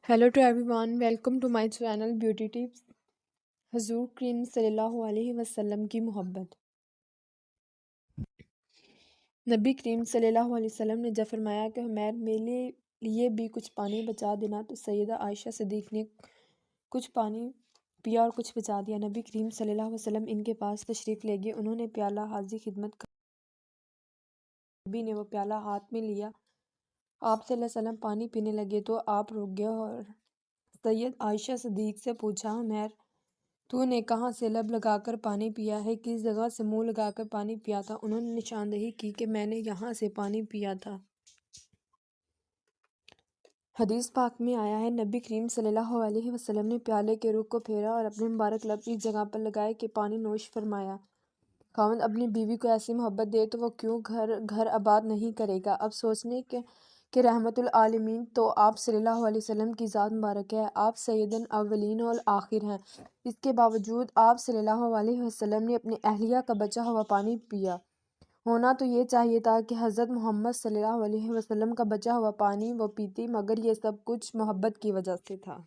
Hello to everyone, welcome to my channel Beauty Tips. حضور کریم صلی اللہ علیہ وسلم کی محبت۔ نبی کریم صلی اللہ علیہ وسلم نے جب فرمایا کہ حمیر میرے لیے بھی کچھ پانی بچا دینا، تو سیدہ عائشہ صدیق نے کچھ پانی پیا اور کچھ بچا دیا۔ نبی کریم صلی اللہ علیہ وسلم ان کے پاس تشریف لے گئے، انہوں نے پیالہ حاضر خدمت کر نبی نے وہ پیالہ ہاتھ میں لیا، آپ صلی اللہ علیہ وسلم پانی پینے لگے تو آپ رک گئے اور سید عائشہ صدیق سے پوچھا، حمیر تو نے کہاں سے لب لگا کر پانی پیا ہے، کس جگہ سے منہ لگا کر پانی پیا تھا؟ انہوں نے نشاندہی کی کہ میں نے یہاں سے پانی پیا تھا۔ حدیث پاک میں آیا ہے، نبی کریم صلی اللہ علیہ وسلم نے پیالے کے رخ کو پھیرا اور اپنے مبارک لب اس جگہ پر لگائے کہ پانی نوش فرمایا۔ خاوند اپنی بیوی کو ایسی محبت دے تو وہ کیوں گھر آباد نہیں کرے گا؟ اب سوچنے کہ رحمت العالمین تو آپ صلی اللہ علیہ وسلم کی ذات مبارک ہے، آپ سید الاولین والآخر ہیں، اس کے باوجود آپ صلی اللہ علیہ وسلم نے اپنی اہلیہ کا بچا ہوا پانی پیا۔ ہونا تو یہ چاہیے تھا کہ حضرت محمد صلی اللہ علیہ وسلم کا بچا ہوا پانی وہ پیتی، مگر یہ سب کچھ محبت کی وجہ سے تھا۔